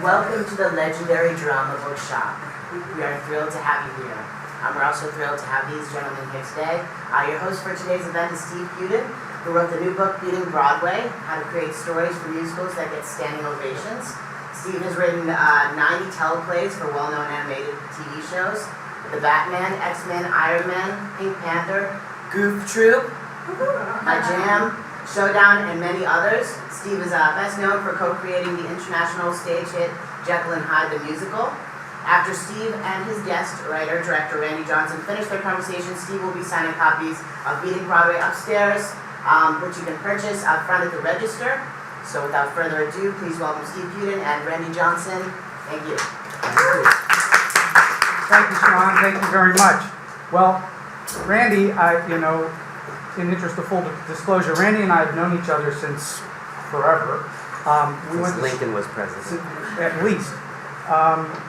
Welcome to the legendary Drama Bookshop. We are thrilled to have you here. We're also thrilled to have these gentlemen here today. Your host for today's event is Steve Cuden, who wrote the new book, Beating Broadway, How to Create Stories for Musicals That Get Standing Ovations. Steve has written 90 teleplays for well-known animated TV shows. The Batman, X-Men, Iron Man, Pink Panther, Goof Troop, Jam, Showdown, and many others. Steve is best known for co-creating the international stage hit Jekyll and Hyde the Musical. After Steve and his guest writer-director Randy Johnson finish their conversation, Steve will be signing copies of Beating Broadway upstairs, which you can purchase out front at the register. So without further ado, please welcome Steve Cuden and Randy Johnson. Thank you. Thank you, Sean. Thank you very much. Well, Randy, in the interest of full disclosure, Randy and I have known each other since forever. Since Lincoln was president. At least.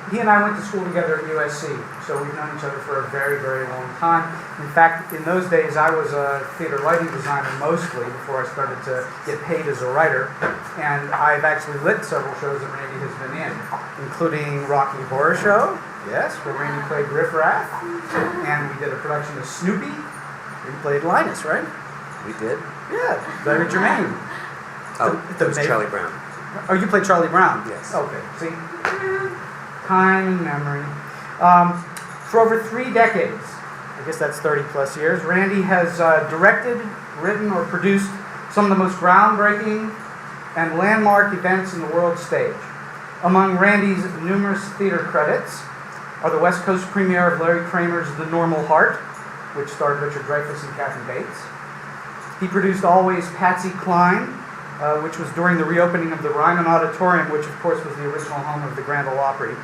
He and I went to school together at USC, so we've known each other for a very, very long time. In fact, in those days, I was a theater lighting designer mostly before I started to get paid as a writer. And I've actually lit several shows that Randy has been in, including Rocky Horror Show, yes, where Randy played Riff Raff, and we did a production of Snoopy. We played Linus, right? We did? Yeah, very germane. Oh, that was Charlie Brown. Oh, you played Charlie Brown? Yes. Okay, see? Time and memory. For over 3 decades, I guess that's 30 plus years, Randy has directed, written, or produced some of the most groundbreaking and landmark events in the world stage. Among Randy's numerous theater credits are the West Coast premiere of Larry Kramer's The Normal Heart, which starred Richard Dreyfuss and Kathy Bates. He produced Always Patsy Cline, which was during the reopening of the Ryman Auditorium, which of course was the original home of the Grand Ole Opry.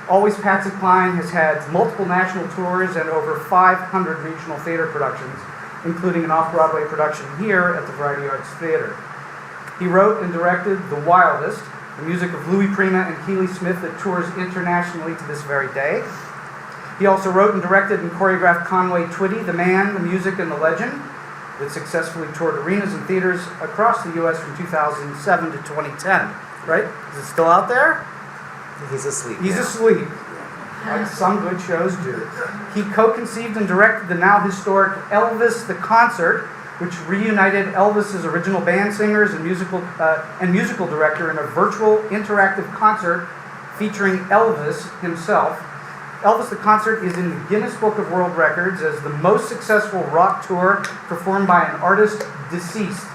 Always Patsy Cline has had multiple national tours and over 500 regional theater productions, including an off-Broadway production here at the Variety Arts Theater. He wrote and directed The Wildest, the music of Louis Prima and Keely Smith that tours internationally to this very day. He also wrote and directed and choreographed Conway Twitty, The Man, the Music, and the Legend, that successfully toured arenas and theaters across the U.S. from 2007 to 2010. Right? Is it still out there? He's asleep. He's now. asleep. Like some good shows do. He co-conceived and directed the now historic Elvis the Concert, which reunited Elvis's original band singers and musical director in a virtual interactive concert featuring Elvis himself. Elvis the Concert is in the Guinness Book of World Records as the most successful rock tour performed by an artist deceased.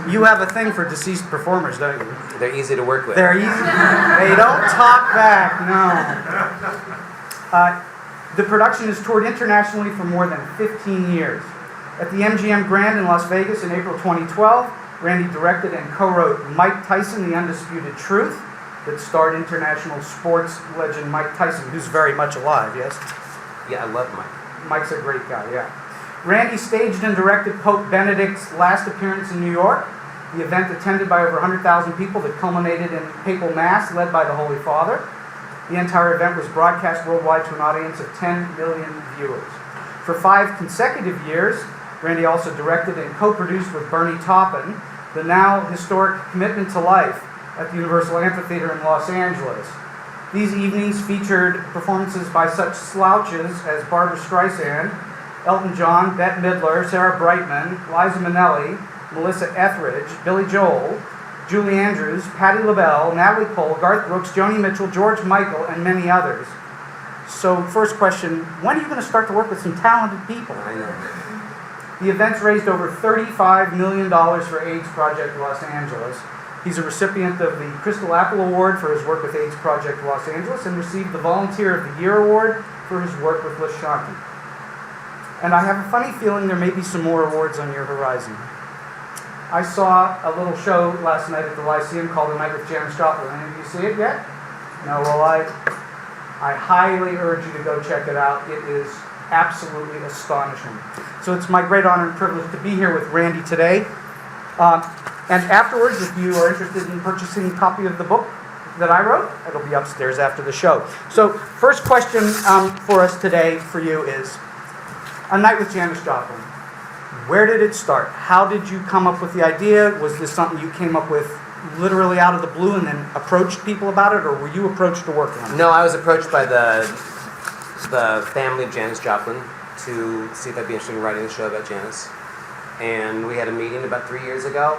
You have a thing for deceased performers, don't you? They're easy to work with. They're easy. They don't talk back, no. The production has toured internationally for more than 15 years. At the MGM Grand in Las Vegas in April 2012, Randy directed and co-wrote Mike Tyson, The Undisputed Truth, that starred international sports legend Mike Tyson, who's very much alive, yes? Yeah, I love Mike. Mike's a great guy, yeah. Randy staged and directed Pope Benedict's last appearance in New York, the event attended by over 100,000 people that culminated in papal mass led by the Holy Father. The entire event was broadcast worldwide to an audience of 10 million viewers. For 5 consecutive years, Randy also directed and co-produced with Bernie Taupin the now historic Commitment to Life at the Universal Amphitheater in Los Angeles. These evenings featured performances by such slouches as Barbra Streisand, Elton John, Bette Midler, Sarah Brightman, Liza Minnelli, Melissa Etheridge, Billy Joel, Julie Andrews, Patti LaBelle, Natalie Cole, Garth Brooks, Joni Mitchell, George Michael, and many others. So first question, when are you going to start to work with some talented people? I know. The events raised over $35 million for AIDS Project Los Angeles. He's a recipient of the Crystal Apple Award for his work with AIDS Project Los Angeles and received the Volunteer of the Year Award for his work with Lashanti. And I have a funny feeling there may be some more awards on your horizon. I saw a little show last night at the Lyceum called The Night with Janis Joplin. Any of you see it yet? No, well, I highly urge you to go check it out. It is absolutely astonishing. So it's my great honor and privilege to be here with Randy today. And afterwards, if you are interested in purchasing a copy of the book that I wrote, it'll be upstairs after the show. So first question for us today for you is, A Night with Janis Joplin. Where did it start? How did you come up with the idea? Was this something you came up with literally out of the blue and then approached people about it, or were you approached to work on it? No, I was approached by the family of Janis Joplin to see if I'd be interested in writing a show about Janis. And we had a meeting about 3 years ago,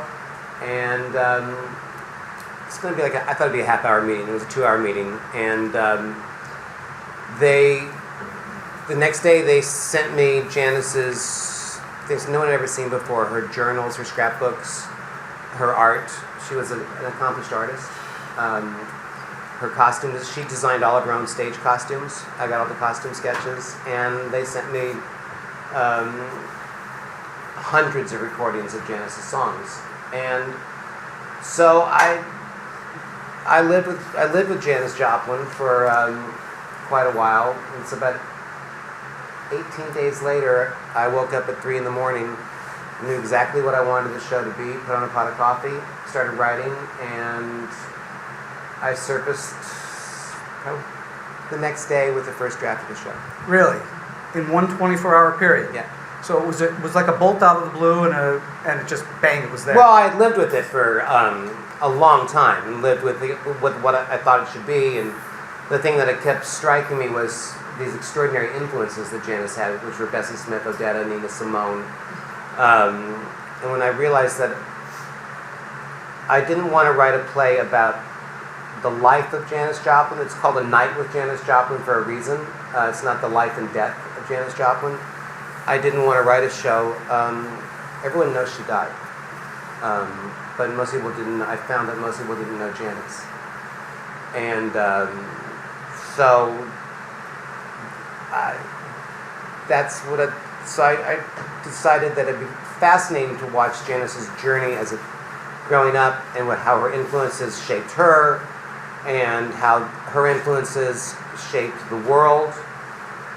and it's going to be like I thought it'd be a half-hour meeting. It was a 2-hour meeting, and the next day they sent me Janis's things no one had ever seen before: her journals, her scrapbooks, her art. She was an accomplished artist. Her costumes, she designed all of her own stage costumes. I got all the costume sketches, and they sent me hundreds of recordings of Janis's songs. And so I lived with Janis Joplin for quite a while. It's about 18 days later, I woke up at 3 in the morning, knew exactly what I wanted the show to be, put on a pot of coffee, started writing, and I surfaced the next day with the first draft of the show. Really? In one 24-hour period? Yeah. So it was like a bolt out of the blue, and it just bang, it was there. Well, I lived with it for a long time, and lived with what I thought it should be, and the thing that it kept striking me was these extraordinary influences that Janis had, which were Bessie Smith, Odetta, Nina Simone. And when I realized that I didn't want to write a play about the life of Janis Joplin, it's called A Night with Janis Joplin for a reason. It's not the life and death of Janis Joplin. I didn't want to write a show. Everyone knows she died, but most people didn't. I found that most people didn't know Janis, and so that's what. So I decided that it'd be fascinating to watch Janis's journey as growing up, and how her influences shaped her, and how her influences shaped the world.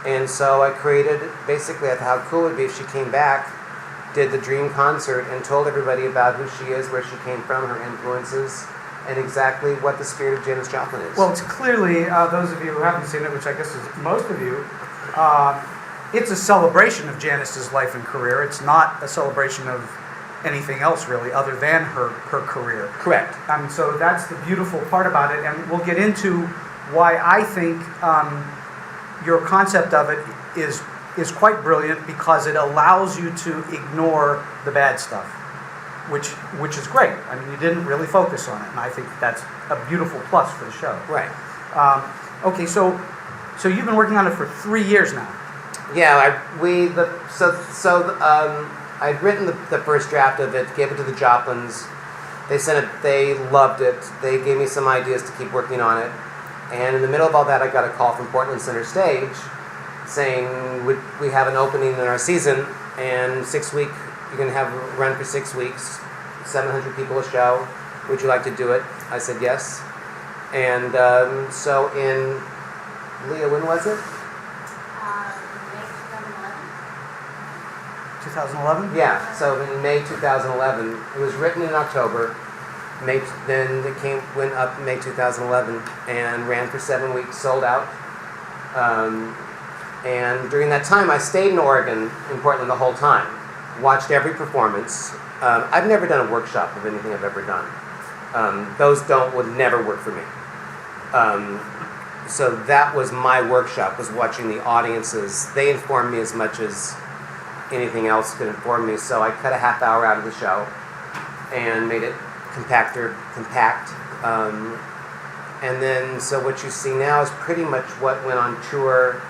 And so I created, basically, how cool it would be if she came back, did the Dream concert, and told everybody about who she is, where she came from, her influences, and exactly what the spirit of Janis Joplin is. Well, it's clearly, those of you who haven't seen it, which I guess is most of you, it's a celebration of Janis's life and career. It's not a celebration of anything else, really, other than her career. Correct. So that's the beautiful part about it, and we'll get into why I think your concept of it is quite brilliant, because it allows you to ignore the bad stuff, which is great. I mean, you didn't really focus on it, and I think that's a beautiful plus for the show. Right. Okay, so you've been working on it for 3 years now. Yeah, I'd written the first draft of it, gave it to the Joplins. They sent it. They loved it. They gave me some ideas to keep working on it. And in the middle of all that, I got a call from Portland Center Stage saying, we have an opening in our season, and 6 week, you're going to have a run for 6 weeks, 700 people a show. Would you like to do it? I said yes. And so in, Leah, when was it? May 2011? Yeah, so in May 2011. It was written in October. Then it went up in May 2011 and ran for 7 weeks, sold out. And during that time, I stayed in Oregon, in Portland, the whole time. Watched every performance. I've never done a workshop of anything I've ever done. Those would never work for me. So that was my workshop, was watching the audiences. They informed me as much as anything else could inform me. So I cut a half hour out of the show and made it compact. And then, so what you see now is pretty much what went on tour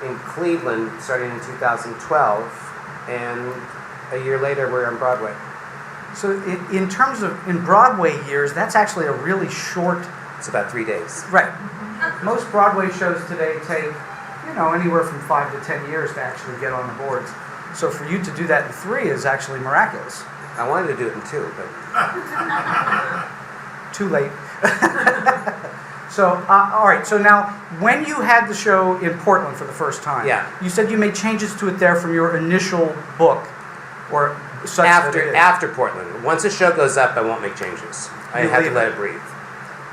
in Cleveland starting in 2012, and a year later we're on Broadway. So in terms of, in Broadway years, that's actually a really short... It's about 3 days. Right. Most Broadway shows today take, anywhere from 5 to 10 years to actually get on the boards. So for you to do that in 3 is actually miraculous. I wanted to do it in 2, but... Too late. So, all right. So now, when you had the show in Portland for the first time, you said you made changes to it there from your initial book, or such after Portland. Once a show goes up, I won't make changes. I have to let it breathe.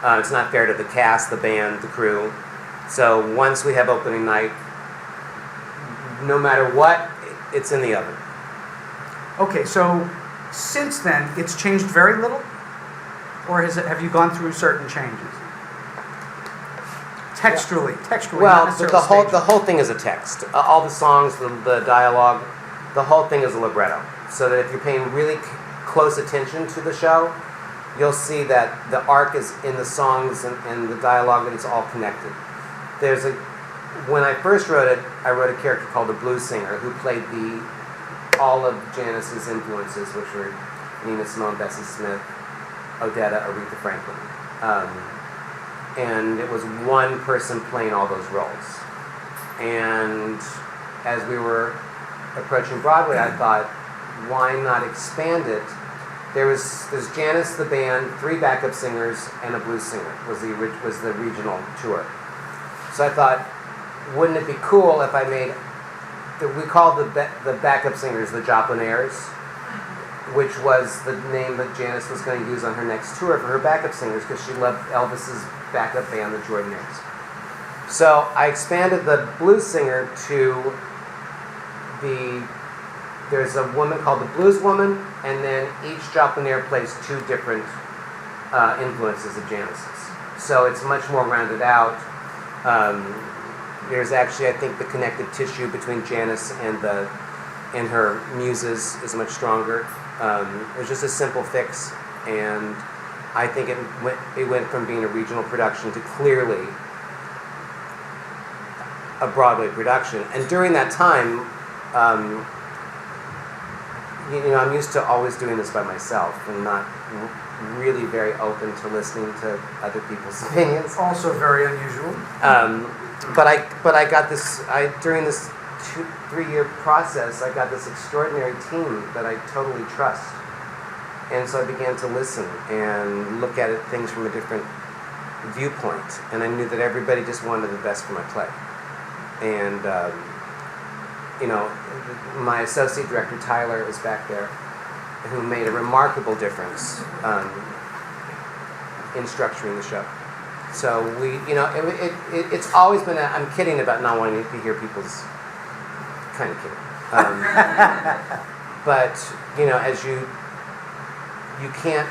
It's not fair to the cast, the band, the crew. So once we have opening night, no matter what, it's in the oven. Okay, so since then, it's changed very little? or have you gone through certain changes? Texturally, Well, not the necessarily whole thing is a text. All the songs, the dialogue, the whole thing is a libretto. So that if you're paying really close attention to the show, you'll see that the arc is in the songs and the dialogue, and it's all connected. When I first wrote it, I wrote a character called the blues singer who played all of Janis's influences, which were Nina Simone, Bessie Smith, Odetta, Aretha Franklin. And it was one person playing all those roles. And as we were approaching Broadway, I thought, why not expand it? There's Janis, the band, 3 backup singers, and a blues singer was the regional tour. So I thought, wouldn't it be cool if I made, we called the backup singers the Joplinaires, which was the name that Janis was going to use on her next tour for her backup singers because she loved Elvis's backup band, the Jordanaires. So I expanded the blues singer to there's a woman called the Blues Woman, and then each Joplinaire plays 2 different influences of Janis's. So it's much more rounded out. There's actually, I think, the connective tissue between Janis and her muses is much stronger. It was just a simple fix, and I think it went from being a regional production to clearly a Broadway production. And during that time, I'm used to always doing this by myself and not really very open to listening to other people's opinions. Also very unusual. But I got this. During this 2-3 year process, I got this extraordinary team that I totally trust, and so I began to listen and look at things from a different viewpoint. And I knew that everybody just wanted the best for my play. And my associate director Tyler is back there, who made a remarkable difference in structuring the show. So it's always been I'm kidding about not wanting to hear people's, kind of kidding. But as you can't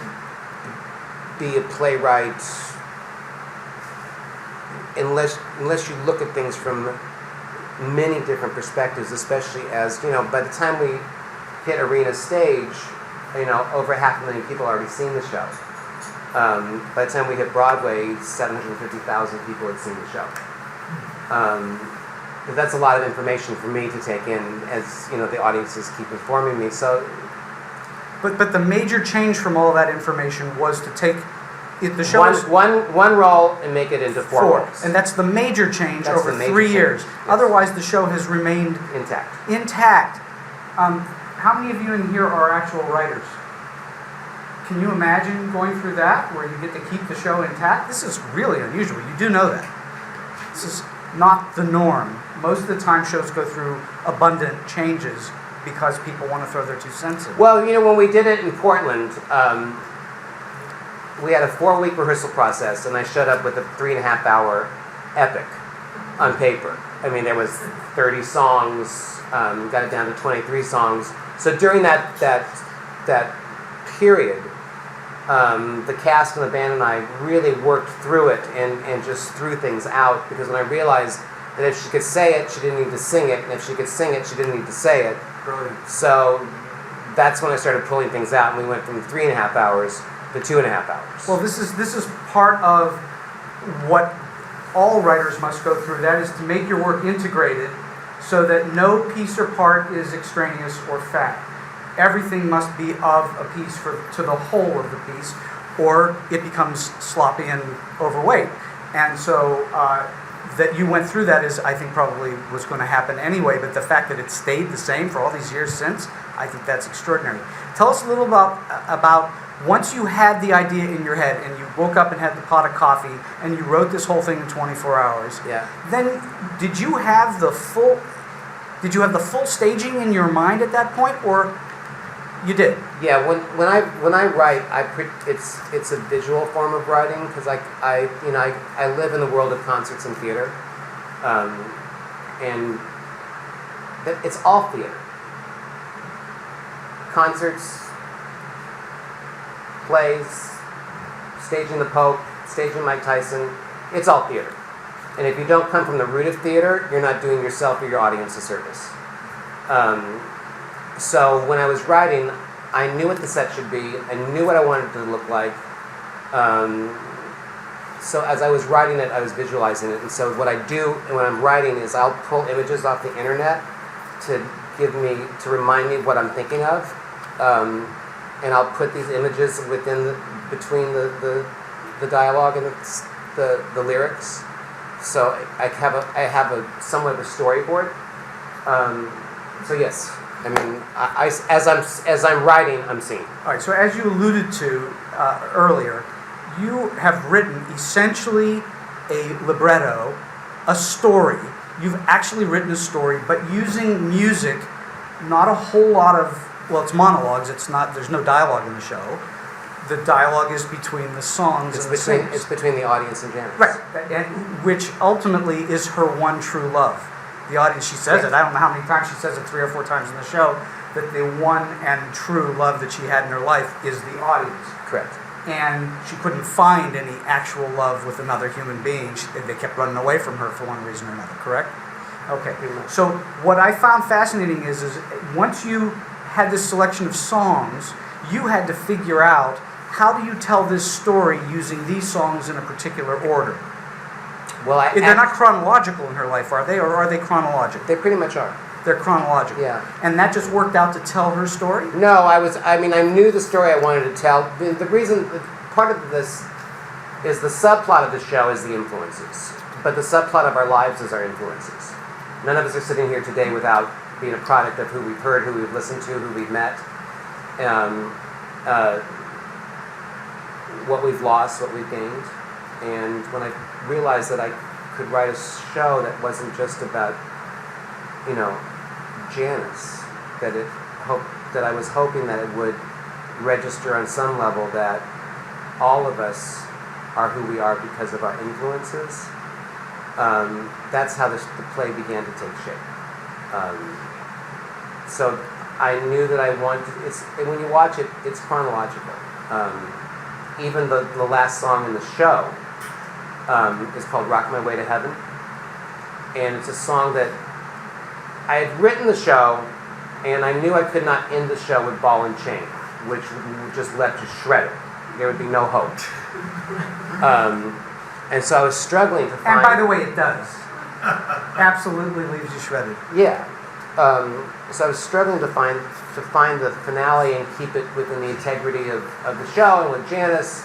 be a playwright unless you look at things from many different perspectives, especially as by the time we hit arena stage, over 500,000 people already seen the show. By the time we hit Broadway, 750,000 people had seen the show. That's a lot of information for me to take in, as the audiences keep informing me. So, but the major change from all that information was to take the show one role and make it into 4 roles, and that's the major change over 3 years. Yes. Otherwise, the show has remained intact. How many of you in here are actual writers? Can you imagine going through that, where you get to keep the show intact? This is really unusual. You do know that. This is not the norm. Most of the time, shows go through abundant changes because people want to throw their 2 cents in. Well, when we did it in Portland, we had a 4-week rehearsal process, and I showed up with a 3.5-hour epic on paper. I mean, there was 30 songs, got it down to 23 songs. So during that period, the cast and the band and I really worked through it and just threw things out, because when I realized that if she could say it, she didn't need to sing it, and if she could sing it, she didn't need to say it. Brilliant. So that's when I started pulling things out, and we went from 3.5 hours to 2.5 hours. Well, this is part of what all writers must go through. That is to make your work integrated, so that no piece or part is extraneous or fat. Everything must be of a piece to the whole of the piece, or it becomes sloppy and overweight. And so that you went through that is, I think, probably was going to happen anyway, but the fact that it stayed the same for all these years since, I think that's extraordinary. Tell us a little about once you had the idea in your head and you woke up and had the pot of coffee and you wrote this whole thing in 24 hours. Yeah. Then did you have the full staging in your mind at that point, or you did? Yeah. When I write, it's a visual form of writing, because I live in the world of concerts and theater, and it's all theater. Concerts, plays, staging the Pope, staging Mike Tyson, it's all theater. And if you don't come from the root of theater, you're not doing yourself or your audience a service. So when I was writing, I knew what the set should be. I knew what I wanted it to look like. So as I was writing it, I was visualizing it. And so what I do when I'm writing is I'll pull images off the internet to remind me of what I'm thinking of. And I'll put these images between the dialogue and the lyrics. So I have a somewhat of a storyboard. So yes, I mean, as I'm writing, I'm seeing. All right. So as you alluded to earlier, you have written essentially a libretto, a story. You've actually written a story, but using music, not a whole lot of, well, it's monologues. It's not. There's no dialogue in the show. The dialogue is between the songs and the singers. It's between the audience and Janice. Right, and which ultimately is her one true love. The audience, she says it, I don't know how many times she says it, 3 or 4 times in the show, that the one and true love that she had in her life is the audience. Correct. And she couldn't find any actual love with another human being. They kept running away from her for one reason or another, correct? Okay. So what I found fascinating is once you had this selection of songs, you had to figure out, how do you tell this story using these songs in a particular order? Well, they're not chronological in her life, are they? Or are they chronological? They pretty much are. They're chronological. Yeah. And that just worked out to tell her story? No, I knew the story I wanted to tell. The reason, part of this is the subplot of the show is the influences. But the subplot of our lives is our influences. None of us are sitting here today without being a product of who we've heard, who we've listened to, who we've met. What we've lost, what we've gained. And when I realized that I could write a show that wasn't just about, Janice, that I was hoping that it would register on some level that all of us are who we are because of our influences, that's how the play began to take shape. So I knew that I wanted, when you watch it, it's chronological. Even the last song in the show is called Rock My Way to Heaven. And it's a song that I had written the show, and I knew I could not end the show with Ball and Chain, which would just left you shredded. There would be no hope. And so I was struggling to find... And by the way, it does. Absolutely leaves you shredded. Yeah. So I was struggling to find the finale and keep it within the integrity of the show and with Janice.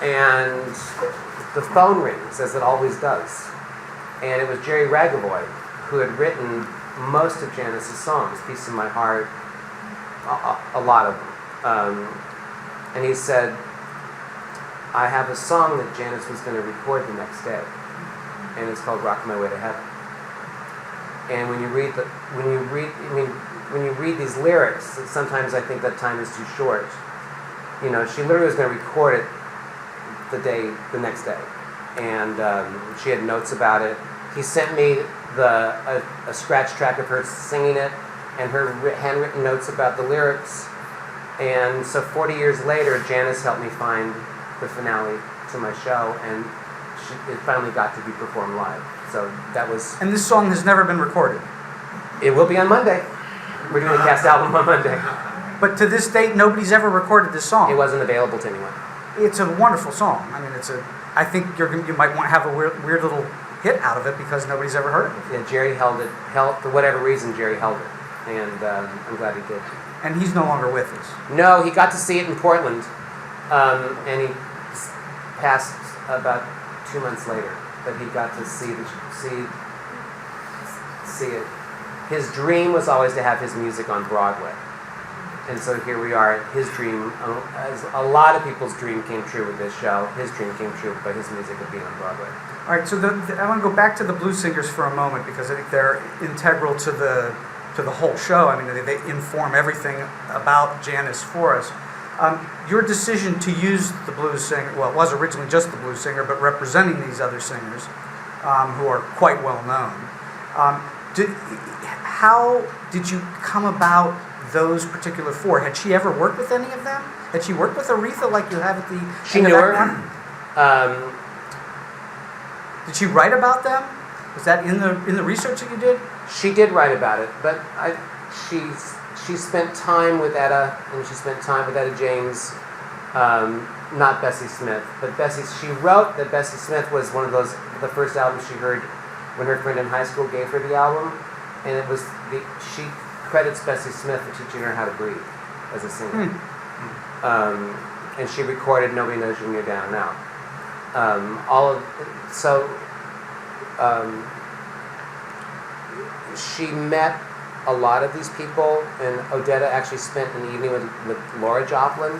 And the phone rings, as it always does. And it was Jerry Ragavoy, who had written most of Janice's songs, Piece of My Heart, a lot of them. And he said, I have a song that Janice was going to record the next day, and it's called Rock My Way to Heaven. And when you read these lyrics, sometimes I think that time is too short. She literally was going to record it the next day, and she had notes about it. He sent me a scratch track of her singing it, and her handwritten notes about the lyrics. And so 40 years later, Janice helped me find the finale to my show, and it finally got to be performed live. So that was... And this song has never been recorded? It will be on Monday. We're doing a cast album on Monday. But to this date, nobody's ever recorded this song? It wasn't available to anyone. It's a wonderful song. I mean, I think you might want to have a weird little hit out of it because nobody's ever heard of it. Yeah, Jerry held it. For whatever reason, Jerry held it. And I'm glad he did. And he's no longer with us. No, he got to see it in Portland. And he passed about 2 months later. But he got to see it. His dream was always to have his music on Broadway. And so here we are. His dream, as a lot of people's dream came true with this show. His dream came true by his music of being on Broadway. All right, so I want to go back to the blues singers for a moment because I think they're integral to the whole show. I mean, they inform everything about Janice for us. Your decision to use the blues singer, well, it was originally just the blues singer, but representing these other singers who are quite well known. How did you come about those particular four. Had she ever worked with any of them? Had she worked with Aretha like you have at the She end knew of her. Act One? Did she write about them? Was that in the research that you did? She did write about it, but she spent time with Etta, and she spent time with Etta James, not Bessie Smith. But she wrote that Bessie Smith was one of the first albums she heard when her friend in high school gave her the album, and it was she credits Bessie Smith for teaching her how to breathe as a singer. And she recorded "Nobody Knows You When You're Down and Out." She met a lot of these people, and Odetta actually spent an evening with Laura Joplin.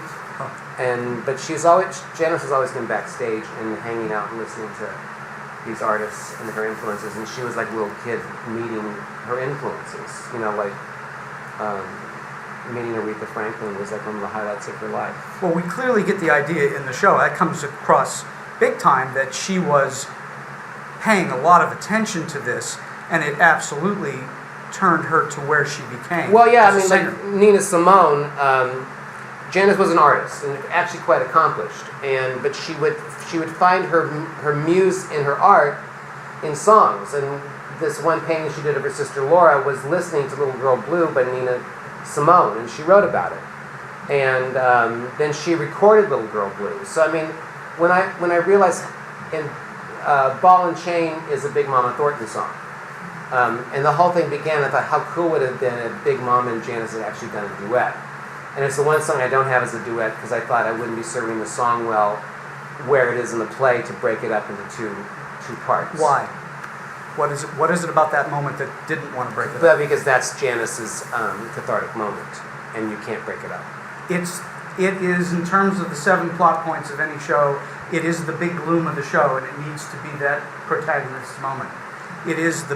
But Janice was always been backstage and hanging out and listening to these artists and her influences, and she was like a little kid meeting her influences. Meeting Aretha Franklin was like one of the highlights of her life. Well, we clearly get the idea in the show. That comes across big time that she was paying a lot of attention to this, and it absolutely turned her to where she became. Well, yeah, as a singer. like Nina Simone, Janice was an artist and actually quite accomplished. But she would find her muse in her art in songs. And this one painting she did of her sister Laura was listening to "Little Girl Blue" by Nina Simone, and she wrote about it. And then she recorded "Little Girl Blue." So I mean, when I realized, "Ball and Chain" is a Big Mama Thornton song. And the whole thing began, I thought, how cool would it have been if Big Mama and Janice had actually done a duet? And it's the one song I don't have as a duet because I thought I wouldn't be serving the song well where it is in the play to break it up into two parts. Why? What is it about that moment that didn't want to break it But up? because that's Janice's cathartic moment, and you can't break it up. It is, in terms of the 7 plot points of any show, it is the big gloom of the show, and it needs to be that protagonist's moment. It's the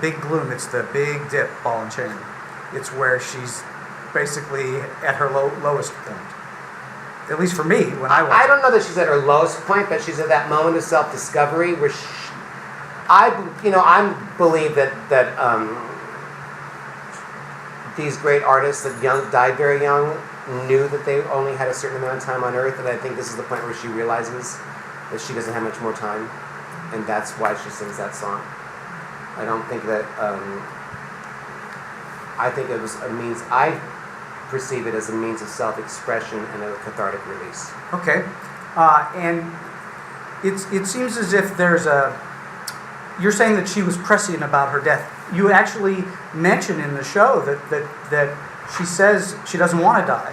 big gloom. It's the big dip, Ball and Chain. It's where she's basically at her lowest point. At least for me, when I watch I don't know that she's at her lowest point, but she's at that moment of self-discovery where I believe that these great artists that died very young knew that they only had a certain amount of time on Earth, and I think this is the point where she realizes that she doesn't have much more time, and that's why she sings that song. I don't think that. I think it was a means. I perceive it as a means of self-expression and a cathartic release. Okay, and it seems as if there's You're saying that she was prescient about her death. You actually mention in the show that she says she doesn't want to die.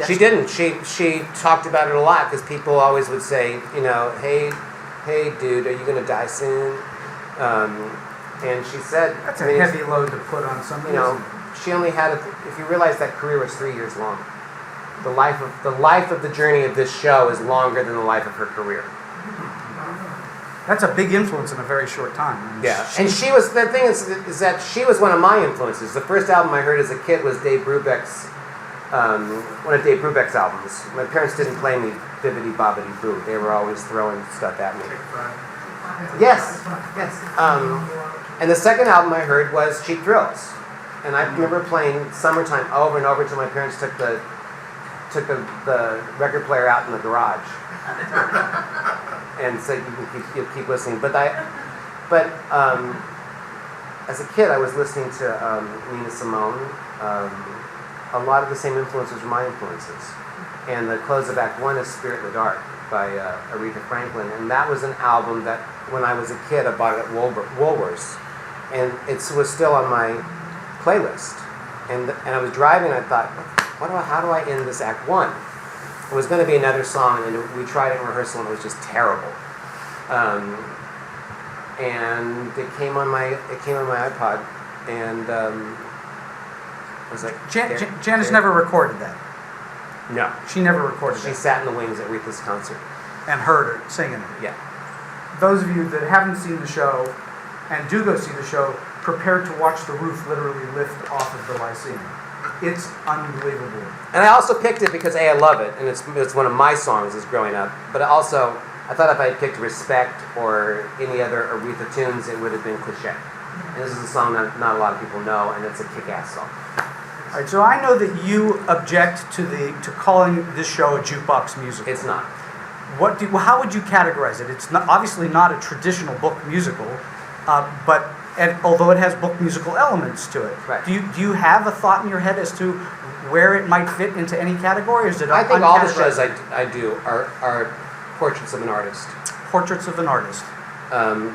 She didn't. She talked about it a lot because people always would say, hey, dude, are you going to die soon? And she said, that's a heavy load to put on somebody. She only had. If you realize that career was 3 years long, the life of the journey of this show is longer than the life of her career. That's a big influence in a very short time. Yeah, and she was. The thing is that she was one of my influences. The first album I heard as a kid was Dave Brubeck's. One of Dave Brubeck's albums. My parents didn't play me Bibbidi Bobbidi Boo. They were always throwing stuff at me. Yes. And the second album I heard was Cheap Thrills, and I remember playing "Summertime" over and over until my parents took the record player out in the garage and said you keep listening. But as a kid, I was listening to Nina Simone. A lot of the same influences were my influences. And the close of Act One is "Spirit in the Dark" by Aretha Franklin, and that was an album that when I was a kid I bought it at Woolworths, and it was still on my playlist. And I was driving, and I thought, how do I end this Act One? It was going to be another song, and we tried it in rehearsal, and it was just terrible. And it came on my iPod, and I was like, Janice never recorded that. No, she never recorded She that. sat in the wings at Aretha's concert and heard her singing it. Yeah. Those of you that haven't seen the show and do go see the show, prepare to watch the roof literally lift off of the Lyceum. It's unbelievable. And I also picked it because I love it, and it's one of my songs as growing up. But also, I thought if I had picked "Respect" or any other Aretha tunes, it would have been "Cliché." And this is a song that not a lot of people know, and it's a kick-ass song. All right, so I know that you object to calling this show a jukebox musical. It's not. How would you categorize it? It's not, obviously not a traditional book musical, but although it has book musical elements to it. Right. Do you have a thought in your head as to where it might fit into any category? Or is it I think all the shows uncategorized? I do are portraits of an artist. Portraits of an artist.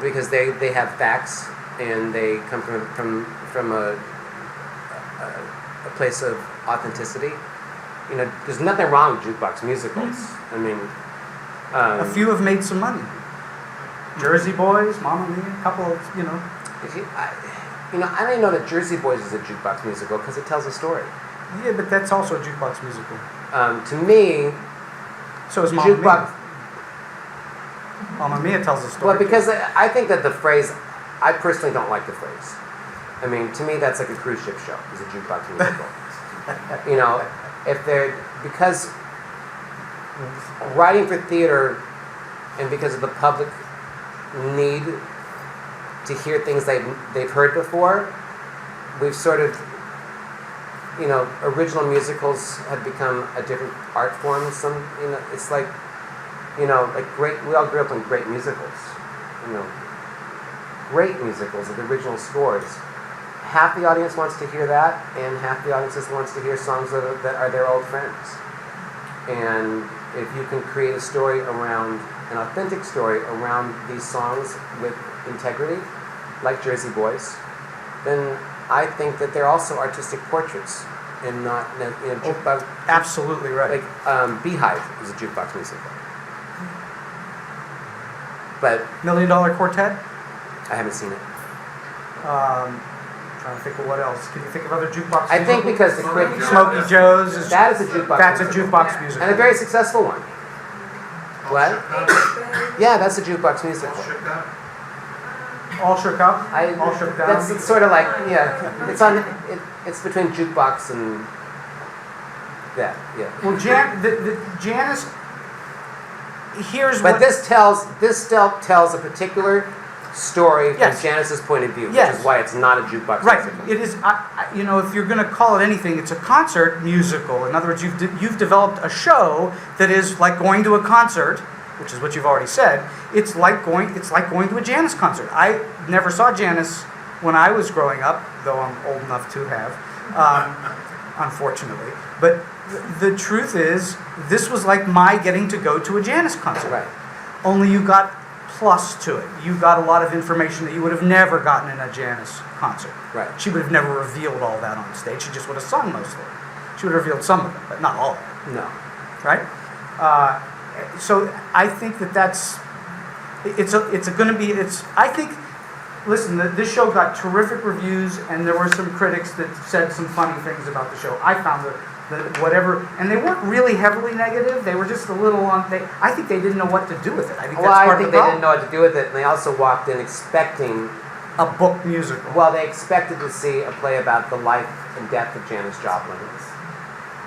Because they have facts and they come from a place of authenticity. You know, there's nothing wrong with jukebox musicals. I mean, A few have made some money. Jersey Boys, Mamma Mia, a couple of, I don't know that Jersey Boys is a jukebox musical because it tells a story. Yeah, but that's also a jukebox musical. To me, So is Mamma jukebox. Mia. Mamma Mia tells a story. Well, because I think that the phrase, I personally don't like the phrase. I mean, to me, that's like a cruise ship show. Is a jukebox musical. Because writing for theater, and because of the public need to hear things they've heard before, we've sort of, original musicals have become a different art form. It's like, like great. We all grew up on great musicals. Great musicals with original scores. Half the audience wants to hear that, and half the audience just wants to hear songs that are their old friends. And if you can create a story around, an authentic story around these songs with integrity, like Jersey Boys, then I think that they're also artistic portraits and not, jukebox. Absolutely right. Like Beehive is a jukebox musical. But $1 Million Quartet? I haven't seen it. Trying to think of what else. Can you think of other jukebox I think musicals? because the quick Smokey Joe's is that is a jukebox. that's a musical. jukebox musical. And a very successful one. What? Yeah, that's a jukebox musical. All Shook Up? I, All Shook Down? That's it's sort of like it's between jukebox and that. Yeah. Well, Janice. Here's But what. this tells a particular story Yes. from Janice's point of view, Yes. which is why it's not a jukebox Right. musical. It is. If you're going to call it anything, it's a concert musical. In other words, you've developed a show that is like going to a concert, which is what you've already said. It's like going to a Janice concert. I never saw Janice when I was growing up, though I'm old enough to have, unfortunately. But the truth is, this was like my getting to go to a Janice concert. Right. Only you got plus to it. You got a lot of information that you would have never gotten in a Janice concert. Right. She would have never revealed all that on stage. She just would have sung most of it. She would have revealed some of it, but not all of it. No. Right? So I think that's I think. Listen, this show got terrific reviews, and there were some critics that said some funny things about the show. I found whatever, and they weren't really heavily negative. They were just a little on. I think they didn't know what to do with it. I think that's part I of think the they problem. didn't know what to do with it, and they also walked in expecting. A book musical. Well, they expected to see a play about the life and death of Janis Joplin.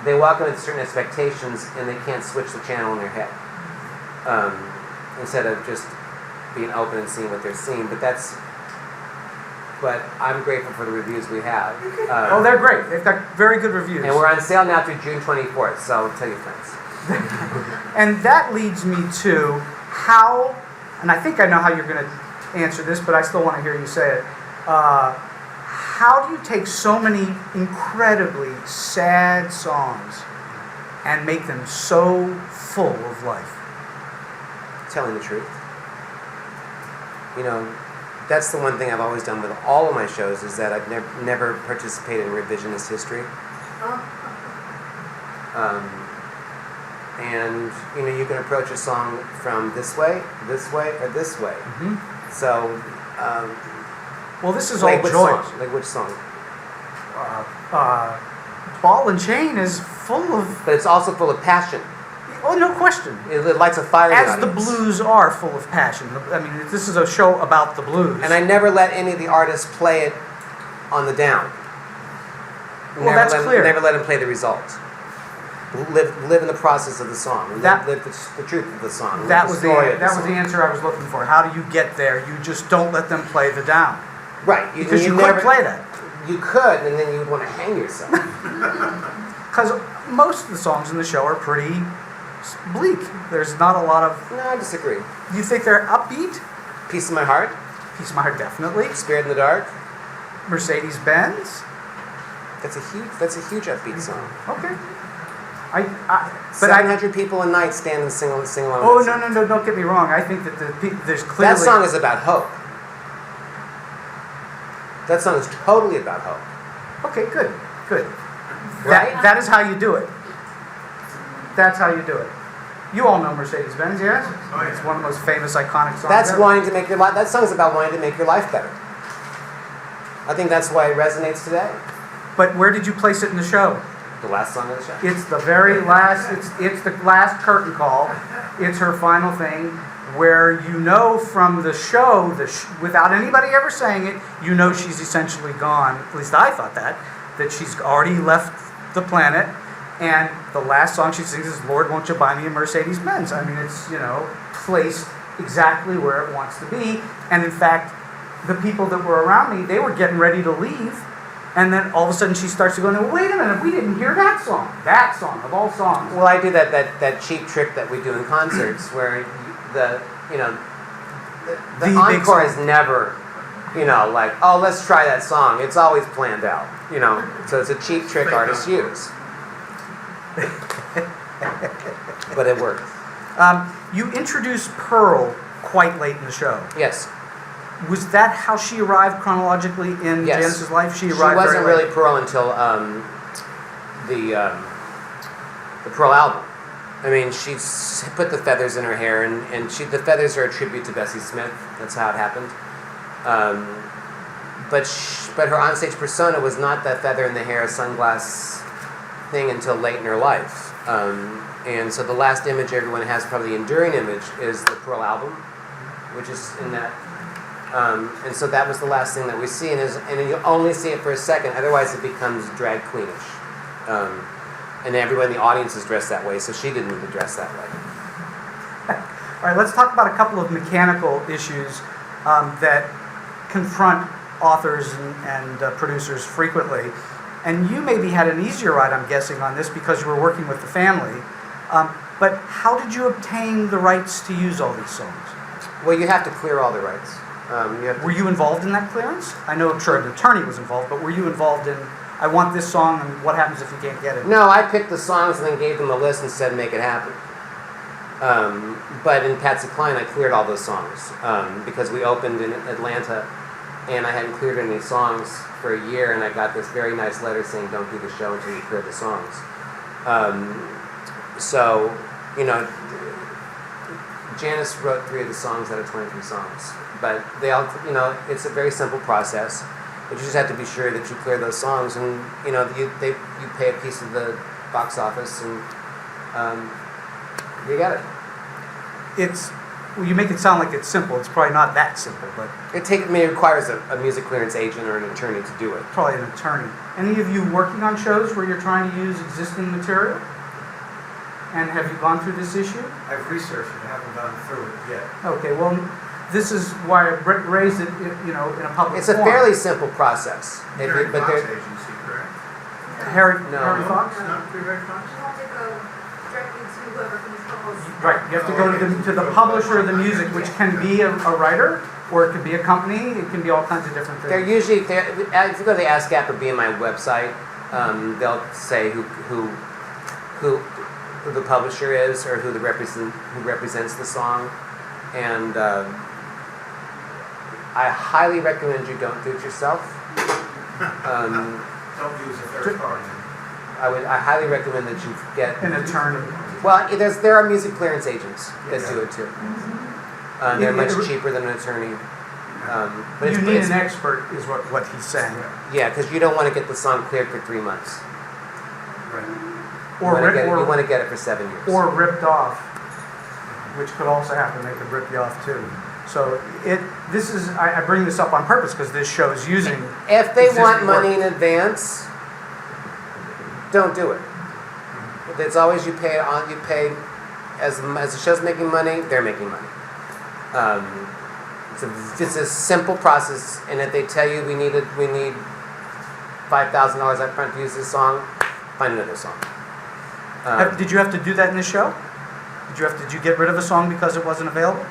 They walk in with certain expectations, and they can't switch the channel in their head. Instead of just being open and seeing what they're seeing. But I'm grateful for the reviews we have. Oh, they're great. They've got very good reviews. And we're on sale now through June 24th, so tell your friends. And that leads me to how, and I think I know how you're going to answer this, but I still want to hear you say it. How do you take so many incredibly sad songs and make them so full of life? Telling the truth. That's the one thing I've always done with all of my shows, is that I've never participated in revisionist history. And you can approach a song from this way, or this way. Mm-hmm. So, well, this is like all which joy. song? Like which song? Ball and Chain is full of. But it's also full of passion. Oh, no question. It lights a fire in As the the audience. blues are full of passion. I mean, this is a show about the blues. And I never let any of the artists play it on the down. Well, that's clear. Never let them play the result. Live in the process of the song. And live the truth of the song. That was the song. answer I was looking for. How do you get there? You just don't let them play the down. Right. Because you could play that. you could, and then you would want to hang yourself. Because most of the songs in the show are pretty bleak. There's not a lot of... No, I disagree. You think they're upbeat? Piece of My Heart, Piece of My Heart, definitely. Spirit in the Dark. Mercedes-Benz. That's a huge upbeat song. Okay. 700 people a night stand and sing along. Oh, no, don't get me wrong. I think that there's clearly... That song is about hope. That song is totally about hope. Okay, good. Right? That is how you do it. That's how you do it. You all know Mercedes-Benz, yes? Oh, yeah. It's one of the most famous, iconic songs That's ever. wanting to make your life. That song is about wanting to make your life better. I think that's why it resonates today. But where did you place it in the show? The last song of the show. It's the very last, it's the last curtain call. It's her final thing where you know from the show, without anybody ever saying it, you know she's essentially gone. At least I thought that she's already left the planet. And the last song she sings is, Lord, won't you buy me a Mercedes-Benz? I mean, it's, placed exactly where it wants to be. And in fact, the people that were around me, they were getting ready to leave. And then all of a sudden she starts to go, no, wait a minute, we didn't hear that song of all songs. Well, I do that cheap trick that we do in concerts where the big encore is song. never, like, oh, let's try that song. It's always planned out, So it's a cheap trick artists use. But it works. You introduced Pearl quite late in the show. Yes. Was that how she arrived chronologically in Yes. Janice's life? She arrived wasn't very late. really Pearl until the Pearl album. I mean, she put the feathers in her hair, and the feathers are a tribute to Bessie Smith. That's how it happened. But her onstage persona was not that feather in the hair, sunglass thing until late in her life. And so the last image everyone has, probably the enduring image, is the Pearl album, which is in that. And so that was the last thing that we see, and you only see it for a second. Otherwise, it becomes drag queenish, and everyone in the audience is dressed that way. So she didn't need to dress that way. All right, let's talk about a couple of mechanical issues that confront authors and producers frequently. And you maybe had an easier ride, I'm guessing, on this because you were working with the family. But how did you obtain the rights to use all these songs? Well, you have to clear all the rights. Were you involved in that clearance? I know, I'm sure an attorney was involved, but were you involved in, I want this song, and what happens if you can't get it? No, I picked the songs and then gave them a list and said, make it happen. But in Patsy Cline, I cleared all those songs because we opened in Atlanta, and I hadn't cleared any songs for a year, and I got this very nice letter saying, don't do the show until you clear the songs. So, Janice wrote 3 of the songs out of 23 songs. But they all, it's a very simple process. But you just have to be sure that you clear those songs, and you pay a piece of the box office, and you get it. You make it sound like it's simple. It's probably not that simple, but It requires a music clearance agent or an attorney to do it. probably an attorney. Any of you working on shows where you're trying to use existing material? And have you gone through this issue? I've researched it, haven't gone through it yet. Okay, well, this is why I raised it, in a public It's a forum. fairly simple process. Harry Fox agency, correct? Harry No. Fox? Not through Harry Fox? You have to go directly to whoever can propose. Right, you have to go to the publisher of the music, which can be a writer, or it could be a company, it can be all kinds of different They're things. usually, if you go to the ASCAP or BMI website, they'll say who the publisher is or who represents the song, and I highly recommend you don't do it yourself. Don't use a third party. I highly recommend that you get. An attorney. Well, there are music clearance agents that do it too. They're much It- cheaper than an attorney. But You it's, need it's an expert, is what he's saying. yeah, because you don't want to get the song cleared for 3 months. Right. You want to get it for 7 years. Or ripped off, which could also happen. They could rip you off too. So I bring this up on purpose because this show is using. If they existing want work. money in advance, don't do it. It's always you pay as the show's making money, they're making money. It's a simple process, and if they tell you we need $5,000 up front to use this song, find another song. Did you have to do that in the show? Did you get rid of a song because it wasn't available?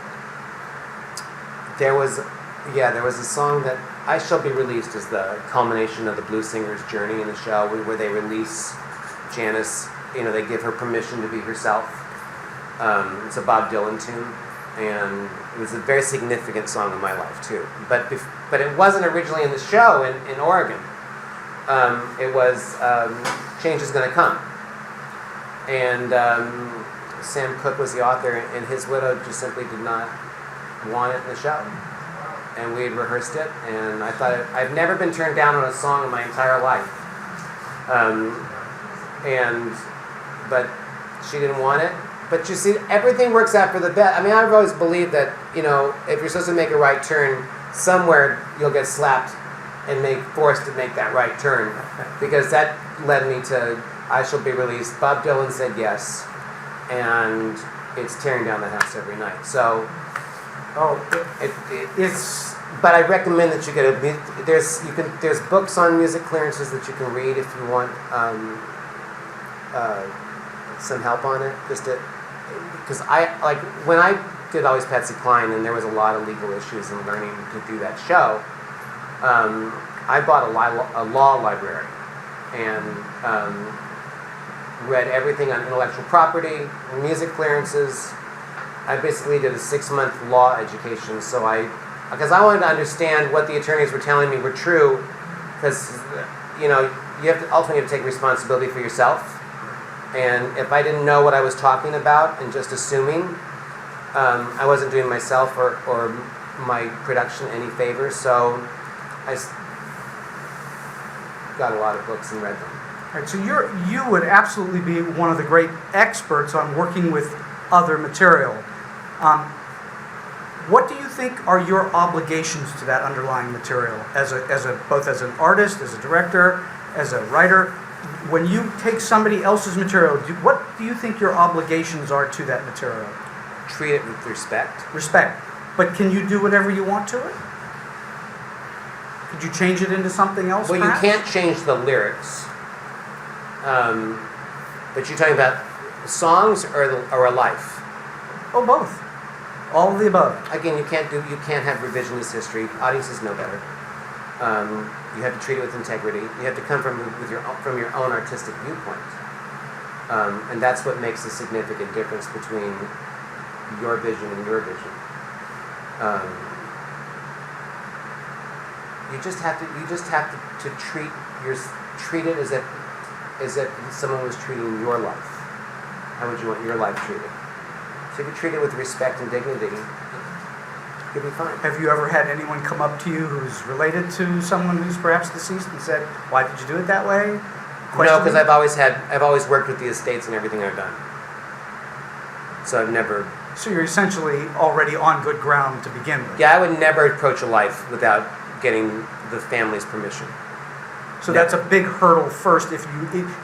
There was a song that I Shall Be Released is the culmination of the blues singer's journey in the show, where they release Janice. They give her permission to be herself. It's a Bob Dylan tune, and it was a very significant song in my life too. But it wasn't originally in the show in Oregon. It was Change Is Gonna Come, and Sam Cooke was the author, and his widow just simply did not want it in the show. And we had rehearsed it, and I thought I've never been turned down on a song in my entire life. But she didn't want it. But you see, everything works out for the best. I mean, I've always believed that, if you're supposed to make a right turn, somewhere you'll get slapped and forced to make that right turn. Because that led me to I Shall Be Released. Bob Dylan said yes, and it's tearing down the house every night. So, it's. But I recommend that you get there's books on music clearances that you can read if you want some help on it. Because when I did Always Patsy Cline, and there was a lot of legal issues in learning to do that show. I bought a law library and read everything on intellectual property, music clearances. I basically did a 6-month law education, because I wanted to understand what the attorneys were telling me were true, because you ultimately have to take responsibility for yourself. And if I didn't know what I was talking about and just assuming, I wasn't doing myself or my production any favors. So I got a lot of books and read them. All right, so you would absolutely be one of the great experts on working with other material. What do you think are your obligations to that underlying material, both as an artist, as a director, as a writer? When you take somebody else's material, what do you think your obligations are to that material? Treat it with respect. Respect. But can you do whatever you want to it? Could you change it into something else? Well, perhaps? you can't change the lyrics. But you're talking about songs or a life? Oh, both. All of the above. Again, you can't have revisionist history. Audiences know better. You have to treat it with integrity. You have to come from your own artistic viewpoint, and that's what makes a significant difference between your vision and your vision. You just have to treat it as if someone was treating your life. How would you want your life treated? So if you treat it with respect and dignity, you'll be fine. Have you ever had anyone come up to you who's related to someone who's perhaps deceased and said, "Why did you do it that way?" No, because I've always worked with the estates in everything I've done. So I've never. So you're essentially already on good ground to begin with. Yeah, I would never approach a life without getting the family's permission. So that's a big hurdle first.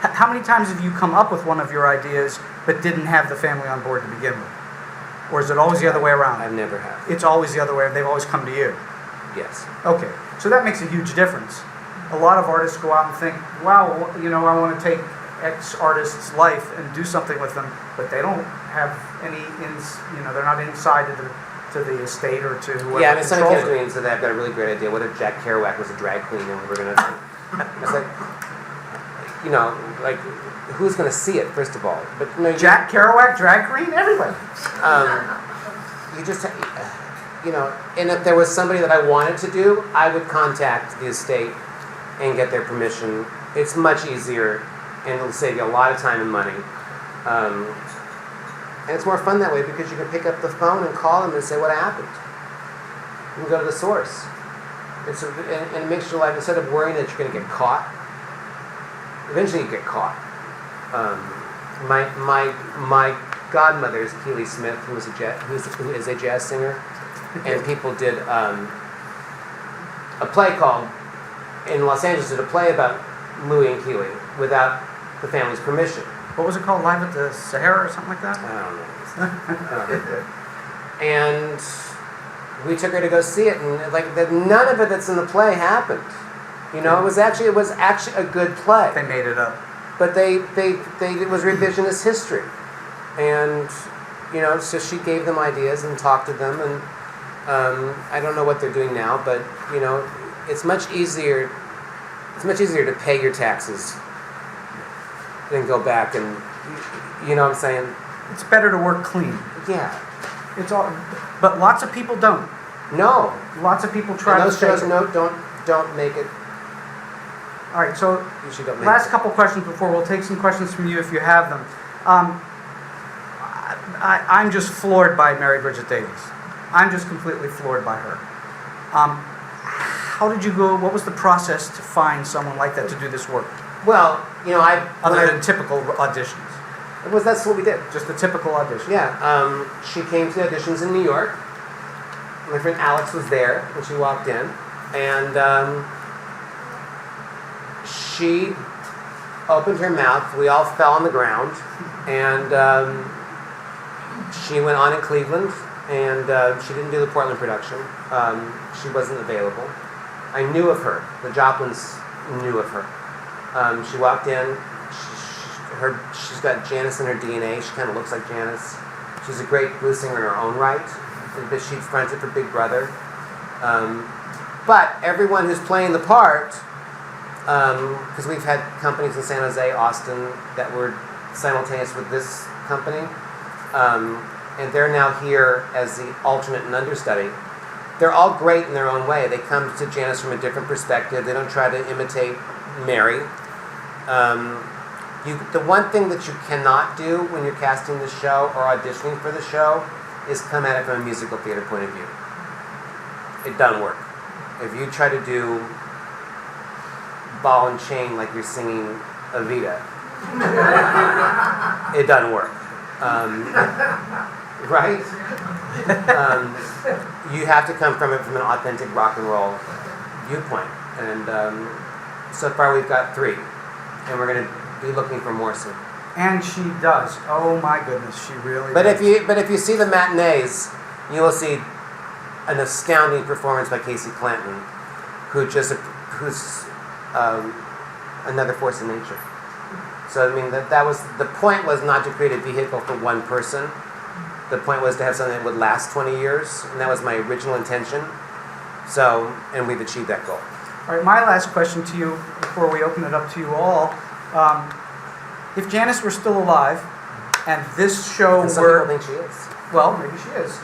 How many times have you come up with one of your ideas but didn't have the family on board to begin with? Or is it always the other way around? I've never had. It's always the other way. They've always come to you. Yes. Okay. So that makes a huge difference. A lot of artists go out and think, wow, I want to take X artist's life and do something with them, but they don't have any, they're not inside to the estate or to whoever. Yeah, I mean, somebody came controls to me it. and said, I've got a really great idea. What if Jack Kerouac was a drag queen and we were going to... It's like, who's going to see it, first of all? But Jack Kerouac, drag queen, everybody. You just, and if there was somebody that I wanted to do, I would contact the estate and get their permission. It's much easier, and it'll save you a lot of time and money. And it's more fun that way because you can pick up the phone and call them and say what happened. You can go to the source. And it makes your life, instead of worrying that you're going to get caught, eventually you get caught. My godmother is Keely Smith, who is a jazz singer, and people did a play in Los Angeles did a play about Louis and Keely without the family's permission. What was it called? Live at the Sahara or something like that? I don't know. And we took her to go see it, and none of it that's in the play happened. You know, it was actually a good play. They made it up. But it was revisionist history, and you know, so she gave them ideas and talked to them, and I don't know what they're doing now, but you know, it's much easier to pay your taxes than go back and, you know what I'm saying? It's better to work clean. Yeah. It's all, but lots of people don't. No. Lots of people try And to those fake shows it. don't make it. All right, so Usually don't make last it. couple questions before we'll take some questions from you if you have them. I'm just floored by Mary Bridget Davis. I'm just completely floored by her. How did you go? What was the process to find someone like that to do this work? Well, you know, Other than typical auditions, that's what we did. just a typical audition. Yeah, she came to the auditions in New York. My friend Alex was there when she walked in, and she opened her mouth. We all fell on the ground, and she went on in Cleveland, and she didn't do the Portland production. She wasn't available. I knew of her. The Joplins knew of her. She walked in. She's got Janis in her DNA. She kind of looks like Janis. She's a great blues singer in her own right. But she fronted for Big Brother. But everyone who's playing the part, because we've had companies in San Jose, Austin, that were simultaneous with this company, and they're now here as the alternate and understudy. They're all great in their own way. They come to Janis from a different perspective. They don't try to imitate Mary. The one thing that you cannot do when you're casting the show or auditioning for the show is come at it from a musical theater point of view. It doesn't work. If you try to do Ball and Chain like you're singing Evita, it doesn't work. Right? You have to come from it from an authentic rock and roll viewpoint. And so far we've got 3. And we're going to be looking for more soon. And she does. Oh my goodness, she really But does. if you see the matinees, you will see an astounding performance by Casey Clanton, who's another force in nature. So I mean that was the point, was not to create a vehicle for one person. The point was to have something that would last 20 years, and that was my original intention. So, and we've achieved that goal. All right, my last question to you before we open it up to you all. If Janis were still alive, and this show And some were... people think she is. Well, maybe she is.